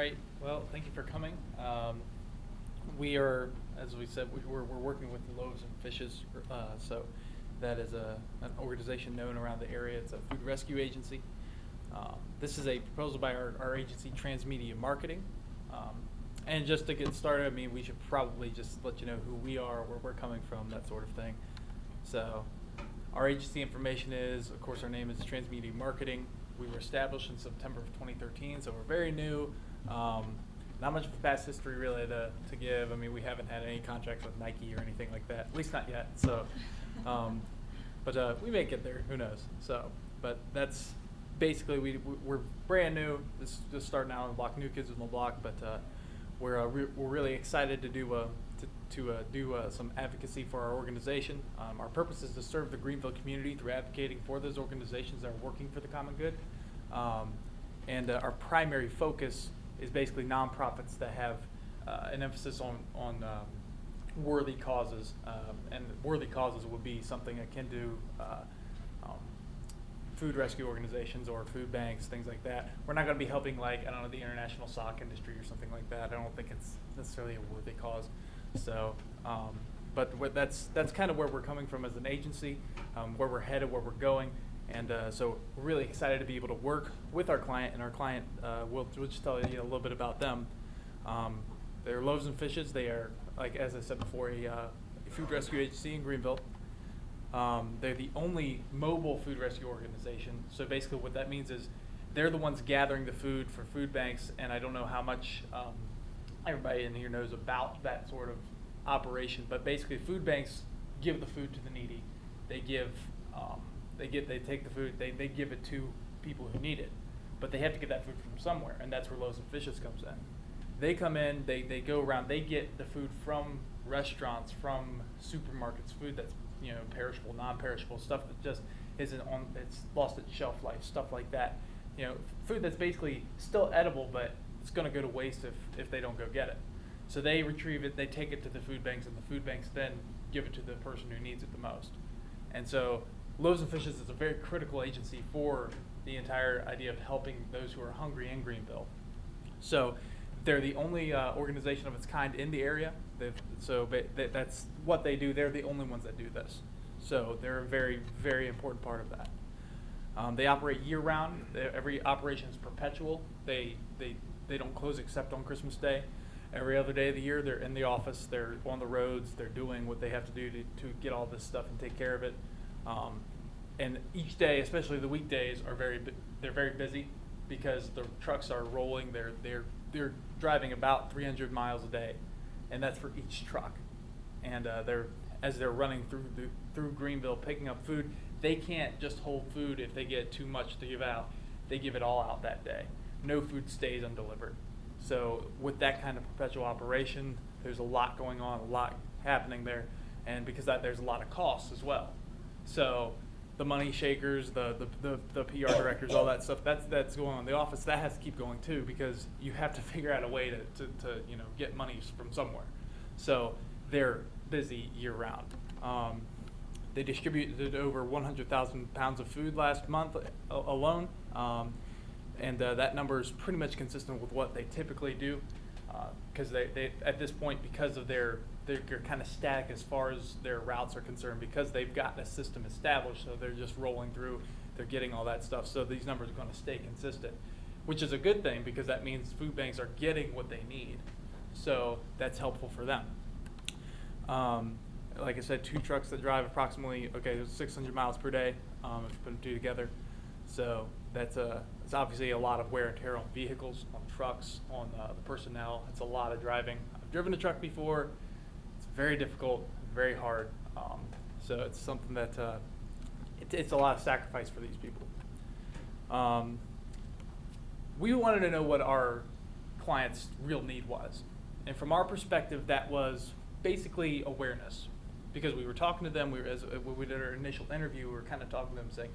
right. Well, thank you for coming. We are, as we said, we're working with Loaves and Fishes. So that is an organization known around the area. It's a food rescue agency. This is a proposal by our agency, Transmedia Marketing. And just to get started, I mean, we should probably just let you know who we are, where we're coming from, that sort of thing. So our agency information is, of course, our name is Transmedia Marketing. We were established in September of 2013, so we're very new. Not much of a past history really to give. I mean, we haven't had any contracts with Nike or anything like that, at least not yet. So, but we may get there. Who knows? So, but that's basically we're brand new. This is just starting out on the block, new kids on the block. But we're really excited to do some advocacy for our organization. Our purpose is to serve the Greenville community through advocating for those organizations that are working for the common good. And our primary focus is basically nonprofits that have an emphasis on worthy causes. And worthy causes would be something akin to food rescue organizations or food banks, things like that. We're not going to be helping, like, I don't know, the international sock industry or something like that. I don't think it's necessarily a worthy cause. So, but that's kind of where we're coming from as an agency, where we're headed, where we're going. And so we're really excited to be able to work with our client, and our client, we'll just tell you a little bit about them. They're Loaves and Fishes. They are, like as I said before, a food rescue agency in Greenville. They're the only mobile food rescue organization. So basically what that means is they're the ones gathering the food for food banks, and I don't know how much everybody in here knows about that sort of operation, but basically food banks give the food to the needy. They take the food, they give it to people who need it, but they have to get that food from somewhere, and that's where Loaves and Fishes comes in. They come in, they go around, they get the food from restaurants, from supermarkets, food that's perishable, non-perishable, stuff that just isn't on, it's lost its shelf life, stuff like that. Food that's basically still edible, but it's going to go to waste if they don't go get it. So they retrieve it, they take it to the food banks, and the food banks then give it to the person who needs it the most. And so Loaves and Fishes is a very critical agency for the entire idea of helping those who are hungry in Greenville. So they're the only organization of its kind in the area. That's what they do. They're the only ones that do this. So they're a very, very important part of that. They operate year-round. Every operation is perpetual. They don't close except on Christmas Day. Every other day of the year, they're in the office. They're on the roads. They're doing what they have to do to get all this stuff and take care of it. And each day, especially the weekdays, they're very busy because the trucks are rolling. They're driving about 300 miles a day, and that's for each truck. And as they're running through Greenville picking up food, they can't just hold food if they get too much to give out. They give it all out that day. No food stays undelivered. So with that kind of perpetual operation, there's a lot going on, a lot happening there, and because of that, there's a lot of costs as well. So the money shakers, the PR directors, all that stuff, that's going on in the office, that has to keep going too, because you have to figure out a way to get money from somewhere. So they're busy year round. They distributed over 100,000 pounds of food last month alone, and that number is pretty much consistent with what they typically do, because they at this point, because of they're kind of static as far as their routes are concerned, because they've got a system established, so they're just rolling through, they're getting all that stuff, so these numbers are going to stay consistent, which is a good thing because that means food banks are getting what they need, so that's helpful for them. Like I said, 2 trucks that drive approximately 600 miles per day, if you put them 2 together, so it's obviously a lot of wear and tear on vehicles, on trucks, on the personnel. It's a lot of driving. I've driven a truck before. It's very difficult, very hard. So it's something that it's a lot of sacrifice for these people. We wanted to know what our client's real need was. And from our perspective, that was basically awareness. Because we were talking to them, when we did our initial interview, we were kind of talking to them saying,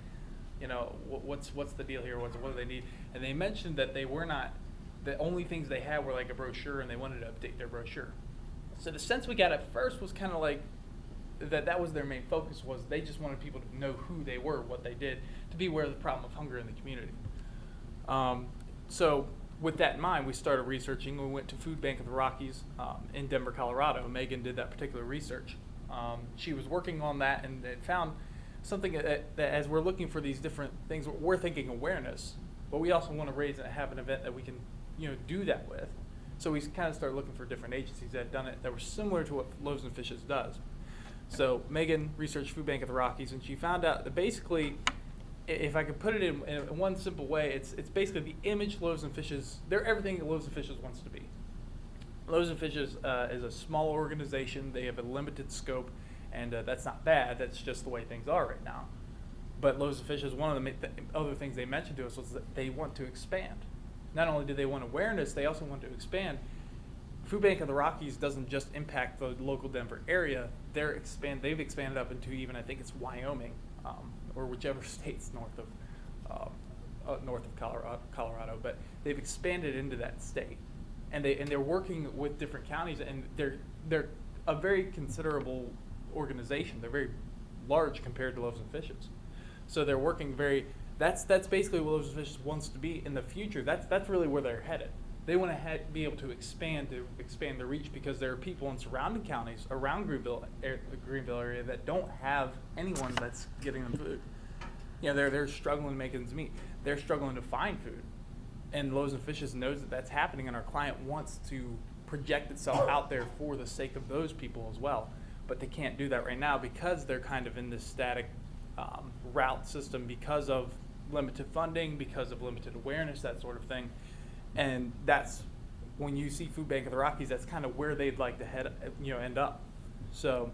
what's the deal here? What do they need? And they mentioned that they were not, the only things they had were like a brochure, and they wanted to update their brochure. So the sense we got at first was kind of like that was their main focus, was they just wanted people to know who they were, what they did, to be aware of the problem of hunger in the community. So with that in mind, we started researching. We went to Food Bank of the Rockies in Denver, Colorado. Megan did that particular research. She was working on that and found something that as we're looking for these different things, we're thinking awareness, but we also want to raise and have an event that we can, do that with. So we kind of started looking for different agencies that had done it that were similar to what Loaves and Fishes does. So Megan researched Food Bank of the Rockies, and she found out that basically, if I could put it in one simple way, it's basically the image Loaves and Fishes, they're everything that Loaves and Fishes wants to be. Loaves and Fishes is a small organization. They have a limited scope, and that's not bad. That's just the way things are right now. But Loaves and Fishes, one of the other things they mentioned to us was that they want to expand. Not only do they want awareness, they also want to expand. Food Bank of the Rockies doesn't just impact the local Denver area. They've expanded up into even, I think it's Wyoming, or whichever state's north of Colorado. But they've expanded into that state, and they're working with different counties, and they're a very considerable organization. They're very large compared to Loaves and Fishes. So they're working that's basically what Loaves and Fishes wants to be in the future. That's really where they're headed. They want to be able to expand their reach, because there are people in surrounding counties around Greenville area that don't have anyone that's getting them food. They're struggling to make ends meet. They're struggling to find food, and Loaves and Fishes knows that that's happening, and our client wants to project itself out there for the sake of those people as well. But they can't do that right now because they're kind of in this static route system because of limited funding, because of limited awareness, that sort of thing. And that's when you see Food Bank of the Rockies, that's kind of where they'd like to end up. So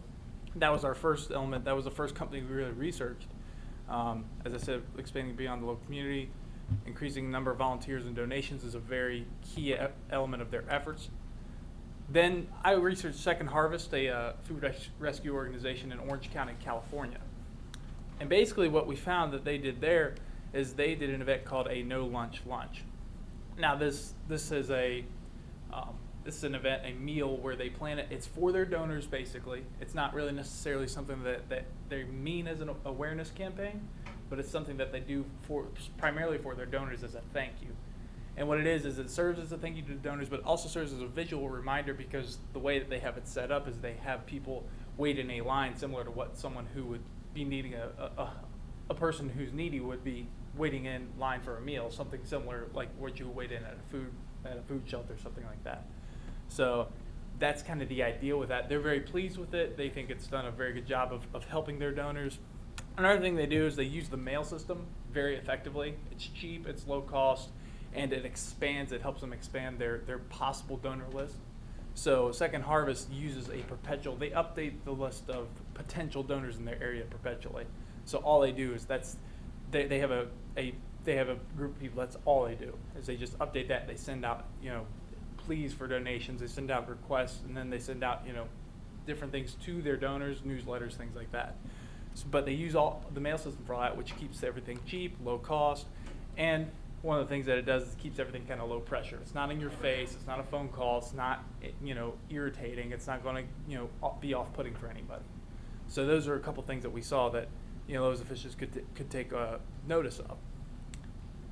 that was our first element. That was the first company we really researched. As I said, expanding beyond the local community, increasing the number of volunteers and donations is a very key element of their efforts. Then I researched Second Harvest, a food rescue organization in Orange County, California. And basically what we found that they did there is they did an event called a No Lunch Lunch. Now this is an event, a meal where they plan it. It's for their donors, basically. It's not really necessarily something that they mean as an awareness campaign, but it's something that they do primarily for their donors as a thank you. And what it is it serves as a thank you to the donors, but also serves as a visual reminder, because the way that they have it set up is they have people wait in a line similar to what someone who would be needing a person who's needy would be waiting in line for a meal, something similar like what you would wait in at a food shelter, something like that. So that's kind of the idea with that. They're very pleased with it. They think it's done a very good job of helping their donors. Another thing they do is they use the mail system very effectively. It's cheap, it's low cost, and it helps them expand their possible donor list. So Second Harvest uses they update the list of potential donors in their area perpetually. So all they do is they have a group of people, that's all they do, is they just update that. They send out, pleas for donations, they send out requests, and then they send out, different things to their donors, newsletters, things like that. But they use all the mail system for all that, which keeps everything cheap, low cost, and one of the things that it does is it keeps everything kind of low pressure. It's not in your face, it's not a phone call, it's not, irritating, it's not going to, be off-putting for anybody. So those are a couple things that we saw that, Loaves and Fishes could take notice of.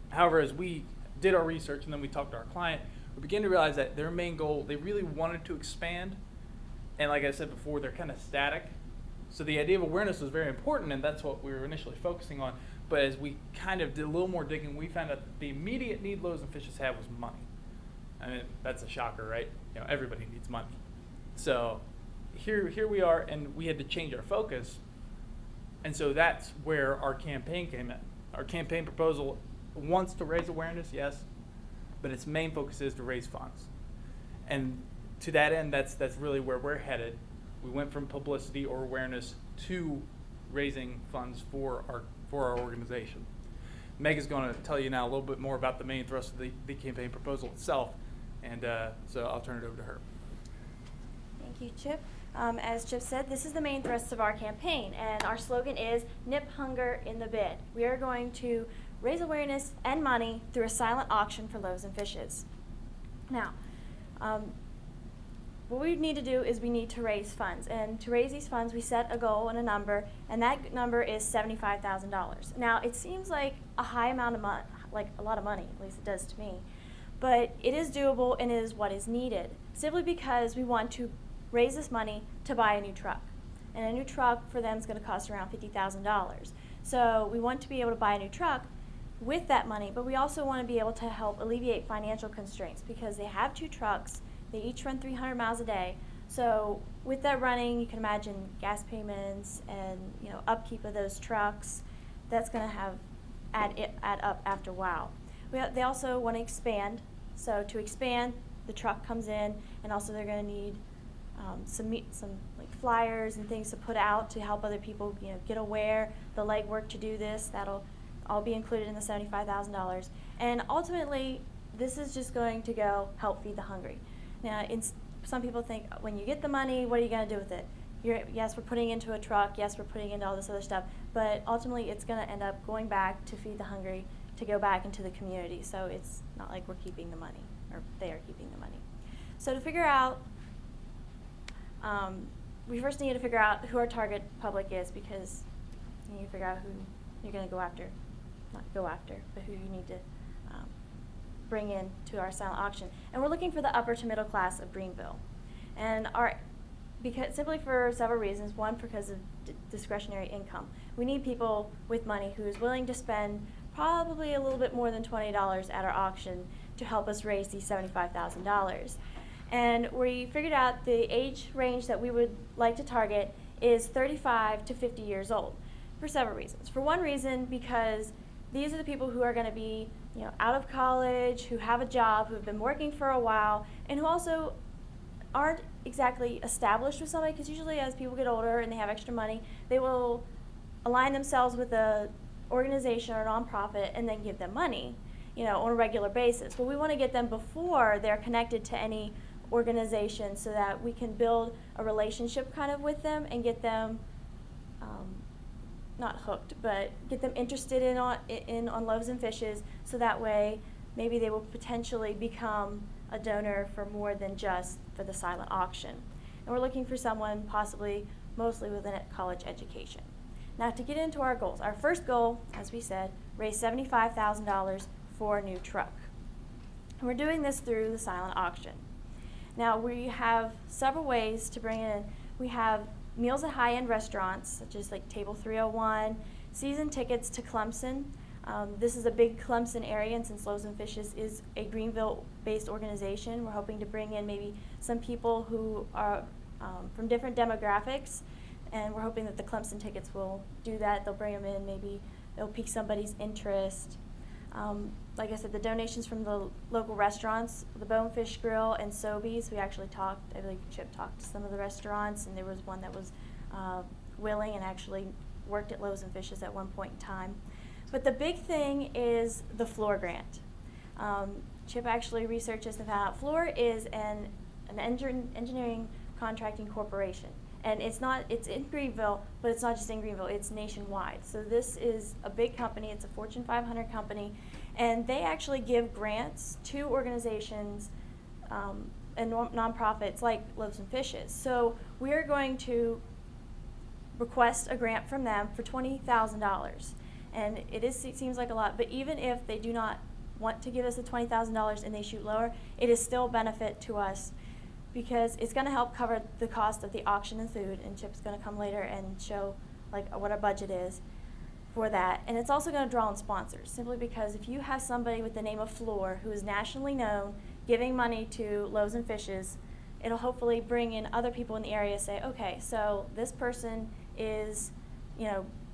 However, as we did our research and then we talked to our client, we began to realize that their main goal, they really wanted to expand, and like I said before, they're kind of static. So the idea of awareness was very important, and that's what we were initially focusing on. But as we kind of did a little more digging, we found out that the immediate need Loaves and Fishes had was money. I mean, that's a shocker, right? Everybody needs money. So here we are, and we had to change our focus. And so that's where our campaign came in. Our campaign proposal wants to raise awareness, yes, but its main focus is to raise funds. And to that end, that's really where we're headed. We went from publicity or awareness to raising funds for our organization. Meg is going to tell you now a little bit more about the main thrust of the campaign proposal itself, and so I'll turn it over to her. Thank you, Chip. As Chip said, this is the main thrust of our campaign, and our slogan is Nip Hunger in the Bid. We are going to raise awareness and money through a silent auction for Loaves and Fishes. Now, what we need to do is we need to raise funds, and to raise these funds we set a goal and a number, and that number is $75,000. Now, it seems like a high amount of money, like a lot of money, at least it does to me, But it is doable and it is what is needed, simply because we want to raise this money to buy a new truck. And a new truck for them is going to cost around $50,000. So we want to be able to buy a new truck with that money, but we also want to be able to help alleviate financial constraints because they have 2 trucks. They each run 300 miles a day. So with that running, you can imagine gas payments and upkeep of those trucks. That's going to add up after a while. They also want to expand. So to expand, the truck comes in, and also they're going to need some like flyers and things to put out to help other people get aware, the legwork to do this. That'll all be included in the $75,000. And ultimately, this is just going to go help feed the hungry. Now, some people think, when you get the money, what are you going to do with it? Yes, we're putting into a truck. Yes, we're putting into all this other stuff. But ultimately, it's going to end up going back to feed the hungry, to go back into the community. So it's not like we're keeping the money, or they are keeping the money. So to figure out, we first need to figure out who our target public is, because you need to figure out who you're going to go after. Not go after, but who you need to bring in to our silent auction. And we're looking for the upper to middle class of Greenville. And simply for several reasons. One, because of discretionary income. We need people with money who is willing to spend probably a little bit more than $20 at our auction to help us raise these $75,000. And we figured out the age range that we would like to target is 35 to 50 years old for several reasons. For one reason, because these are the people who are going to be out of college, who have a job, who have been working for a while, and who also aren't exactly established with somebody, because usually as people get older and they have extra money, they will align themselves with a organization or nonprofit and then give them money on a regular basis. But we want to get them before they're connected to any organization, so that we can build a relationship kind of with them and get them not hooked, but get them interested in on Loaves and Fishes, so that way maybe they will potentially become a donor for more than just for the silent auction. And we're looking for someone possibly mostly with a college education. Now, to get into our goals, our first goal, as we said, raise $75,000 for a new truck. And we're doing this through the silent auction. Now, we have several ways to bring in. We have meals at high-end restaurants, such as like Table 301, season tickets to Clemson. This is a big Clemson area, and since Loaves and Fishes is a Greenville-based organization, we're hoping to bring in maybe some people who are from different demographics, and we're hoping that the Clemson tickets will do that. They'll bring them in, maybe it'll pique somebody's interest. Like I said, the donations from the local restaurants, the Bonefish Grill and Sobeys, we actually talked, I believe Chip talked to some of the restaurants, and there was one that was willing and actually worked at Loaves and Fishes at one point in time. But the big thing is the floor grant. Chip actually researched this and found out floor is an engineering contracting corporation. And it's in Greenville, but it's not just in Greenville, it's nationwide. So this is a big company, it's a Fortune 500 company, and they actually give grants to organizations and nonprofits like Loaves and Fishes. So we're going to request a grant from them for $20,000. And it seems like a lot, but even if they do not want to give us the $20,000 and they shoot lower, it is still a benefit to us, because it's going to help cover the cost of the auction and food, and Chip's going to come later and show what our budget is for that. And it's also going to draw in sponsors, simply because if you have somebody with the name of Floor who is nationally known giving money to Loaves and Fishes, it'll hopefully bring in other people in the area, say, okay, so this person is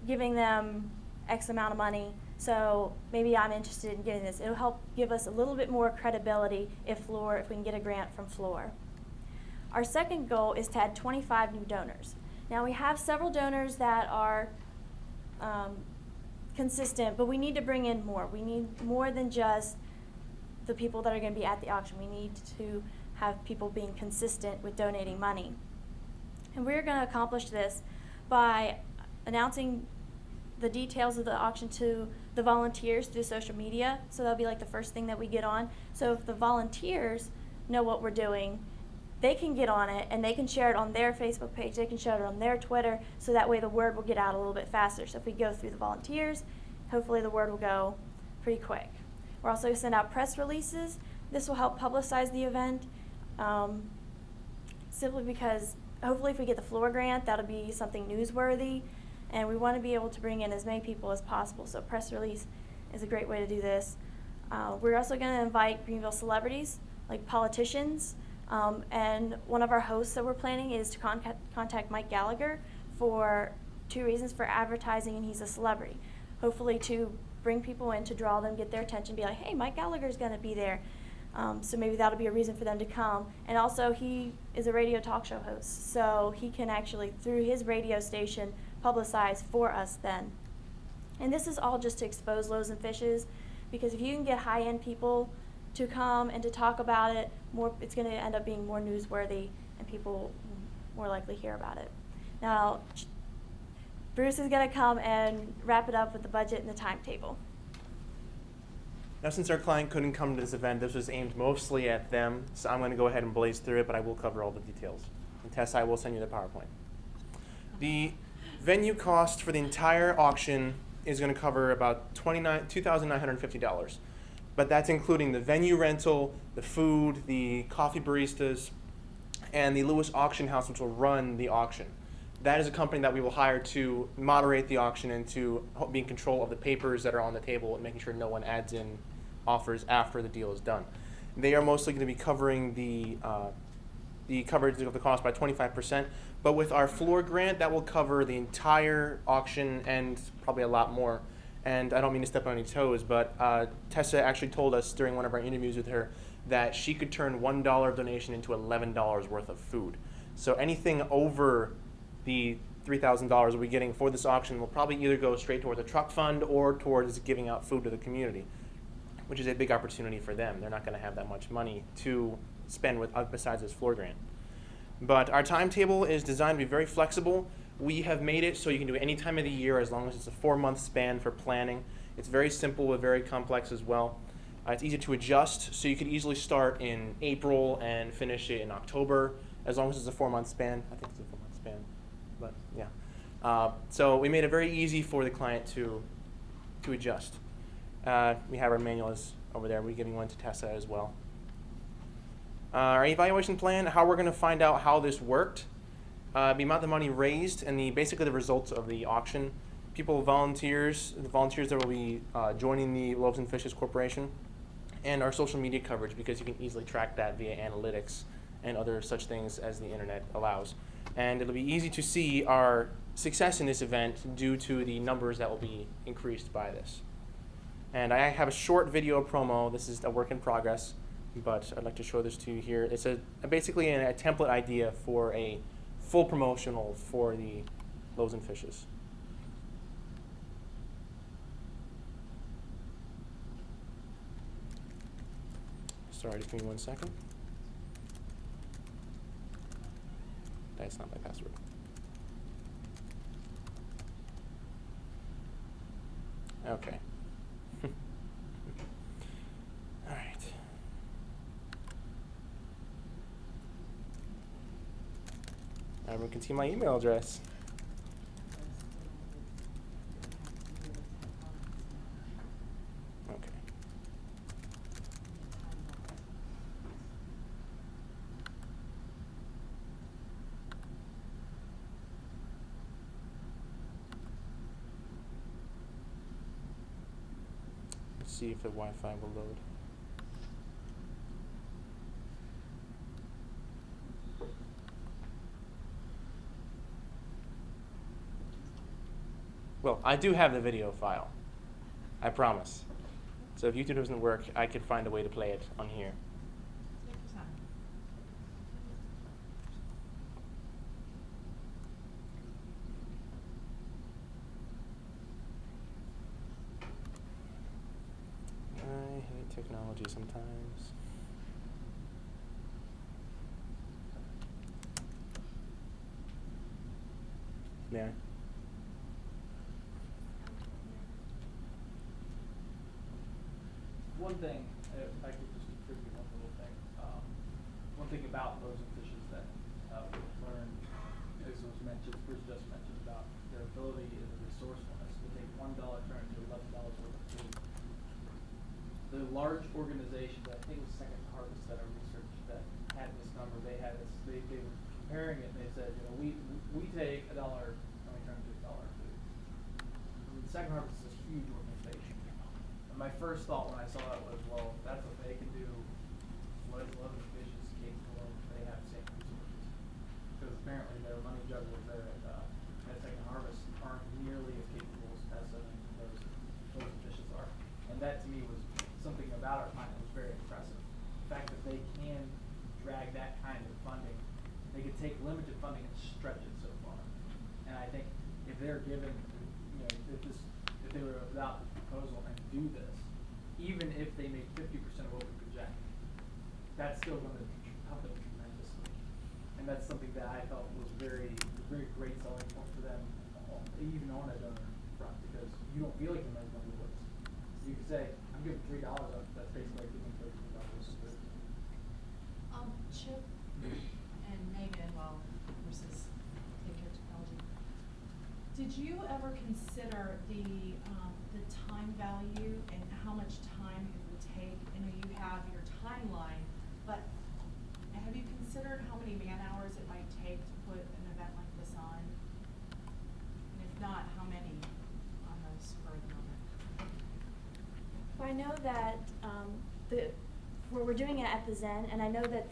giving them X amount of money, so maybe I'm interested in getting this. It'll help give us a little bit more credibility if we can get a grant from Floor. Our second goal is to add 25 new donors. Now, we have several donors that are consistent, but we need to bring in more. We need more than just the people that are going to be at the auction. We need to have people being consistent with donating money. And we're going to accomplish this by announcing the details of the auction to the volunteers through social media. So that'll be like the first thing that we get on. So if the volunteers know what we're doing, they can get on it and they can share it on their Facebook page, they can share it on their Twitter, so that way the word will get out a little bit faster. So if we go through the volunteers, hopefully the word will go pretty quick. We're also going to send out press releases This will help publicize the event, simply because hopefully if we get the floor grant, that'll be something newsworthy, and we want to be able to bring in as many people as possible, so press release is a great way to do this. We're also going to invite Greenville celebrities, like politicians, and one of our hosts that we're planning is to contact Mike Gallagher for 2 reasons: for advertising, and he's a celebrity. Hopefully to bring people in, to draw them, get their attention, be like, hey, Mike Gallagher's going to be there. So maybe that'll be a reason for them to come. And also, he is a radio talk show host, so he can actually, through his radio station, publicize for us then. And this is all just to expose Loaves and Fishes, because if you can get high-end people to come and to talk about it, it's going to end up being more newsworthy, and people more likely hear about it. Now, Bruce is going to come and wrap it up with the budget and the timetable. Now, since our client couldn't come to this event, this was aimed mostly at them, so I'm going to go ahead and blaze through it, but I will cover all the details. And Tess, I will send you the PowerPoint. The venue cost for the entire auction is going to cover about $2,950, but that's including the venue rental, the food, the coffee baristas, and the Lewis Auction House, which will run the auction. That is a company that we will hire to moderate the auction and to be in control of the papers that are on the table and making sure no one adds in offers after the deal is done. They are mostly going to be covering the coverage of the cost by 25%, but with our floor grant, that will cover the entire auction and probably a lot more. And I don't mean to step on any toes, but Tessa actually told us during one of our interviews with her that she could turn $1 donation into $11 worth of food. So anything over the $3,000 we'll be getting for this auction will probably either go straight toward the truck fund or towards giving out food to the community, which is a big opportunity for them. They're not going to have that much money to spend with besides this floor grant. But our timetable is designed to be very flexible. We have made it so you can do it any time of the year as long as it's a 4-month span for planning. It's very simple but very complex as well. It's easy to adjust, so you could easily start in April and finish it in October, as long as it's a 4-month span. I think it's a 4-month span, but yeah. So we made it very easy for the client to adjust. We have our manuals over there. We're giving one to Tessa as well. Our evaluation plan, how we're going to find out how this worked, the amount of money raised, and basically the results of the auction. The volunteers that will be joining the Loaves and Fishes Corporation, and our social media coverage, because you can easily track that via analytics and other such things as the internet allows. And it'll be easy to see our success in this event due to the numbers that will be increased by this. And I have a short video promo. This is a work in progress, but I'd like to show this to you here. It's basically a template idea for a full promotional for the Loaves and Fishes. Sorry, just give me 1 second. That's not my password. Okay. All right. Everyone can see my email address. Okay. Let's see if the Wi-Fi will load. Well, I do have the video file, I promise. So if YouTube doesn't work, I could find a way to play it on here. I hate technology sometimes. Yeah. One thing, if I could just contribute one little thing. One thing about Loaves and Fishes that we've learned, as was mentioned, Bruce just mentioned about their ability and the resourcefulness to take $1 turn to $11 worth of food. The the large organizations, I think it was Second Harvest that I researched that had this number. They had this. They were comparing it, and they said, you know, we take $1. Let me turn to $1 food. I mean, Second Harvest is a huge organization. And my first thought when I saw that was, well, if that's what they can do, what is Loaves Fishes capable of? They have the same resources. Because apparently their money jugglers there at Second Harvest aren't nearly as capable as some of those fishes are. And that to me was something about our client that was very impressive. The fact that they can drag that kind of funding, they could take limited funding and stretch it so far. And I think if they're given, you know, if they were without this proposal and do this, even if they made 50% of what we project, that's still going to help them tremendously. And that's something that I felt was very great selling point for them, even on a donor front, because you don't feel like you're making money with this. You can say, I'm giving $3 up, that's basically like giving $13 food. Chip and Megan, well, versus Take Care Technology. Did you ever consider the time value and how much time it would take? I know you have your timeline, but have you considered how many man hours it might take to put an event like this on? And if not, how many on the spur of the moment? Well, I know that we're doing it at the Zen, and I know that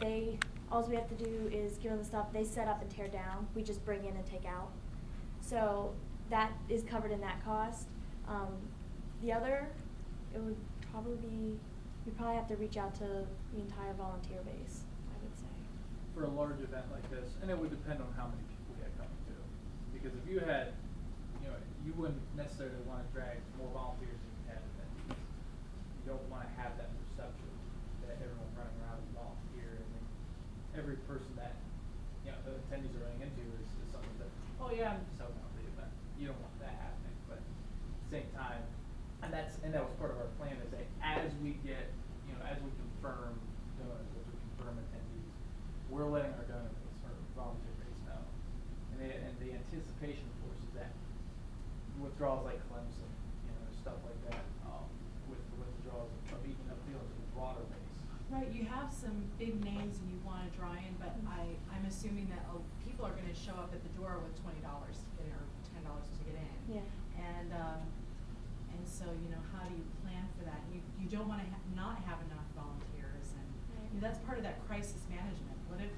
all we have to do is give them the stuff they set up and tear down. We just bring in and take out. So that is covered in that cost. The other, it would probably be, you probably have to reach out to the entire volunteer base, I would say. For a large event like this, and it would depend on how many people we had coming to. Because if you had, you know, you wouldn't necessarily want to drag more volunteers than you had attendees. You don't want to have that perception that everyone running around is volunteer, and then every person that, you know, the attendees are running into is someone that, oh yeah, I'm just helping out the event. You don't want that happening, but at the same time, and that was part of our plan, is that as we get, you know, as we confirm donors, as we confirm attendees, we're letting our donor base, our volunteer base know. And the anticipation, of course, is that withdrawals like Clemson, you know, stuff like that, with the withdrawals of even appealing to the broader base. Right, you have some big names and you want to draw in, but I'm assuming that people are going to show up at the door with $20 to get in, or $10 to get in. Yeah. And so, you know, how do you plan for that? You don't want to not have enough volunteers, and you know, that's part of that crisis management. What if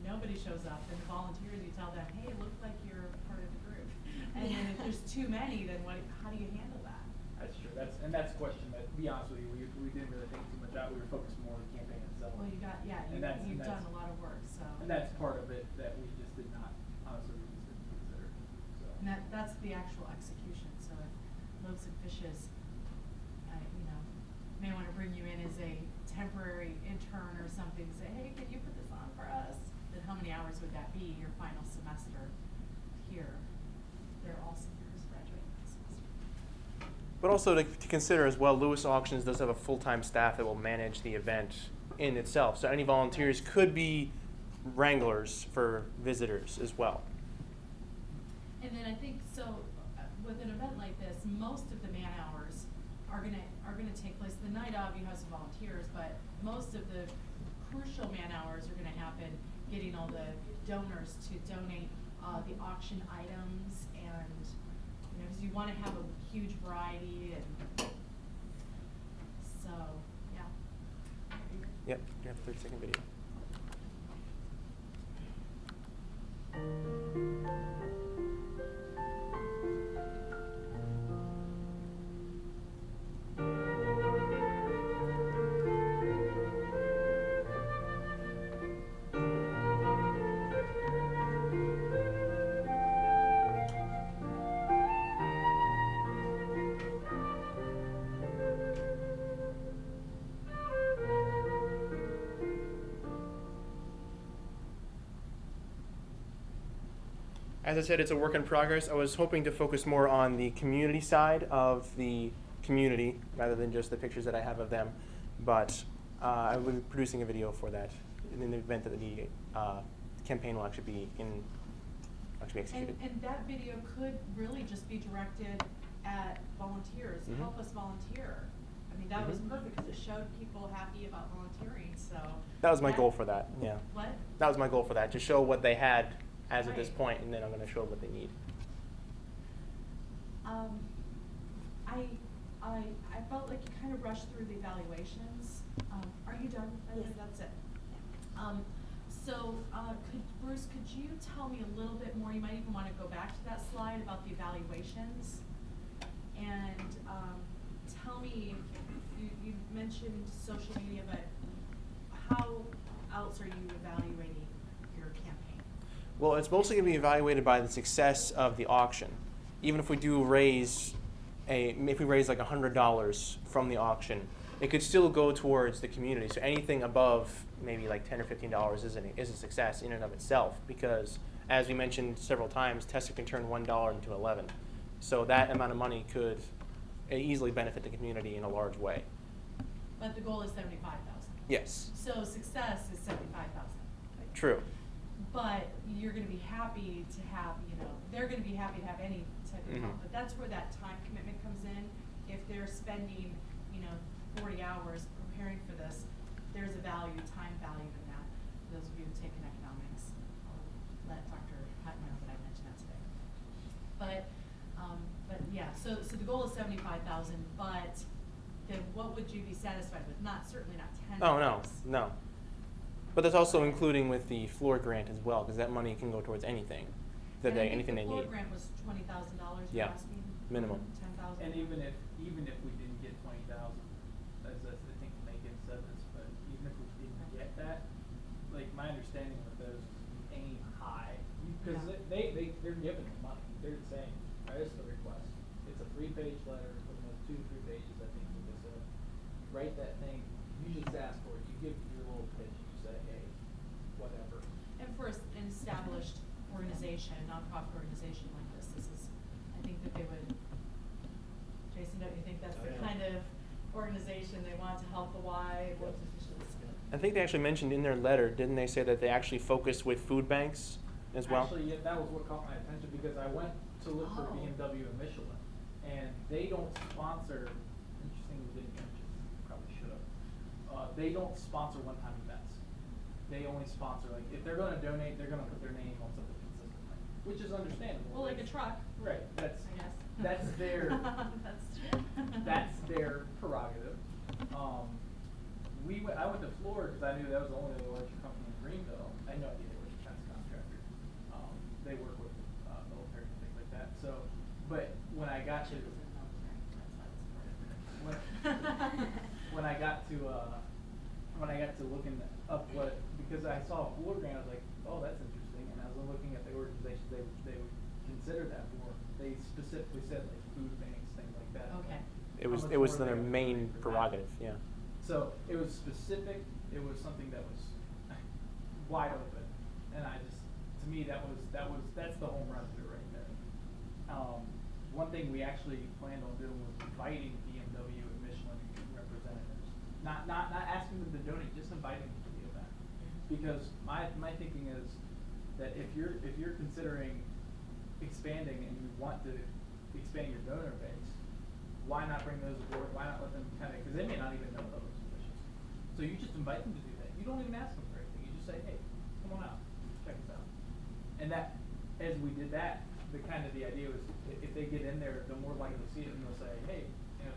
nobody shows up, and the volunteers, you tell them, hey, it looks like you're part of the group. And then if there's too many, then how do you handle that? That's true. That's a question that, to be honest with you, we didn't really think too much out. We were focused more on the campaign itself. Well, you've done a lot of work, so. And that's part of it that we just did not, honestly, we just didn't consider. So. And that's the actual execution. So if Loaves and Fishes, you know, may want to bring you in as a temporary intern or something, say, hey, can you put this on for us? Then how many hours would that be your final semester here? They're all seniors graduating this semester. But also to consider as well, Lewis Auctions does have a full-time staff that will manage the event in itself. So any volunteers could be wranglers for visitors as well. And then I think so with an event like this, most of the man hours are gonna take place the night of. You have some volunteers, but most of the crucial man hours are gonna happen getting all the donors to donate the auction items, and you know, because you want to have a huge variety, and so yeah. Yep, you have a 30-second video. As I said, it's a work in progress. I was hoping to focus more on the community side of the community rather than just the pictures that I have of them. But I will be producing a video for that in the event that the campaign will actually be executed. And that video could really just be directed at volunteers. Mm-hmm. Help us volunteer. I I mean, that was Mhm. perfect, because it showed people happy about volunteering, so. That was my goal for that, yeah. What? That was my goal for that, to show what they had as of this Right. point, and then I'm gonna show what they need. I felt like you kind of rushed through the evaluations. Are you done? Yes. That's it. Bruce, could you tell me a little bit more, you might even want to go back to that slide about the evaluations. And, tell me, you mentioned social media, but how else are you evaluating your campaign? Well, it's mostly gonna be evaluated by the success of the auction. Even if we do raise if we raise like $100 from the auction, it could still go towards the community. So anything above maybe like $10 or $15 is a success in and of itself, because as we mentioned several times, Tessa can turn $1 into 11. So that amount of money could easily benefit the community in a large way. But the goal is 75,000. Yes, So success is 75,000. true. But you're gonna be happy to have, they're gonna be happy to have any type of help, Mhm. but that's where that time commitment comes in. If they're spending, 40 hours preparing for this, there's a value, time value in that. For those of you who've taken economics, I'll let Dr. Hutton know that I mentioned that today. But yeah, so the goal is 75,000, but then what would you be satisfied with? Certainly not 10. Oh, no. But that's also including with the floor grant as well, because that money can go towards anything, anything they And I think the need. floor grant was $20,000 you're Yeah, asking? minimum. 10,000? And even if we didn't get 20,000, as I think Megan said this, but even if we didn't get that, like my understanding with those is we aim high, because Yeah. they're giving the money. They're saying, here's the request. It's a 3-page letter with 2 to 3 pages, I think, what they said. Write that thing. You just ask for it. You give your little pitch. You say, hey, whatever. And for an established organization, nonprofit organization like this is, I think that they would, Jason, don't you think that's the kind of organization they want to help the Y elected officials? I think they actually mentioned in their letter, didn't they say that they actually focus with food banks as well? Actually, yeah, that was what caught my attention, because I went to look for Oh. BMW and Michelin, and they don't sponsor. Interesting, we didn't mention. Probably should have. They don't sponsor one-time events. They only sponsor, like, if they're going to donate, they're going to put their name on something consistently, which is understandable. Well, like a truck. Right. That's I guess. That's their. That's their prerogative. I went to Florida because I knew that was the only electric company in Greenville. I had no idea they were a defense contractor. They work with military and things like that. So, but when I got to when I got to looking up because I saw a floor grant, I was like, oh, that's interesting. And I was looking at the organizations they would consider that for. They specifically said like food banks, things like that. Okay. It was How much it was more their they would main pay for that. prerogative, yeah. So it was specific. It was something that was wide open, and to me, that's the home run to it right there. One thing we actually planned on doing was inviting BMW and Michelin representatives, not asking them to donate, just inviting them to the event, because my thinking is that if you're considering expanding and you want to expand your donor base, why not bring those aboard? Why not let them because they may not even know those officials. So you just invite them to do that. You don't even ask them for anything. You just say, hey, come on out, check us out. And that, as we did that, the idea was if they get in there, they're more likely to see it and they'll say, hey,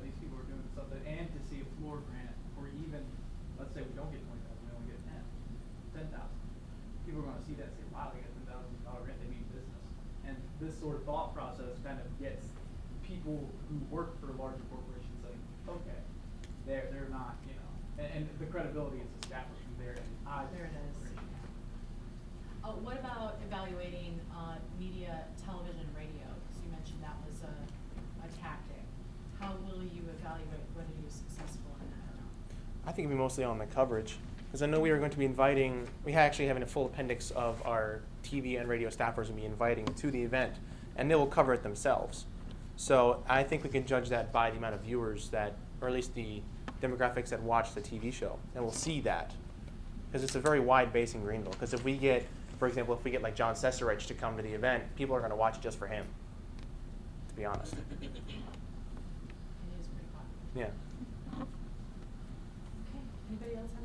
these people are doing something, and to see a floor grant, or even, let's say we don't get 20,000, we only get 10,000. People are going to see that and say, wow, they got $10,000 grant, they mean business. And this sort of thought process kind of gets people who work for larger corporations saying, okay, they're not, and the credibility is established from there. There it is. What about evaluating media, television, and radio? Because you mentioned that was a tactic. How will you evaluate whether you're successful in that or not? I think it'd be mostly on the coverage, because I know we are going to be we actually having a full appendix of our TV and radio staffers will be inviting to the event, and they will cover it themselves. So I think we can judge that by the amount of viewers or at least the demographics that watch the TV show, and we'll see that, because it's a very wide base in Greenville. Because if we get, for example, like John Cesarich to come to the event, people are going to watch it just for him, to be honest. It is pretty popular. Yeah. Anybody else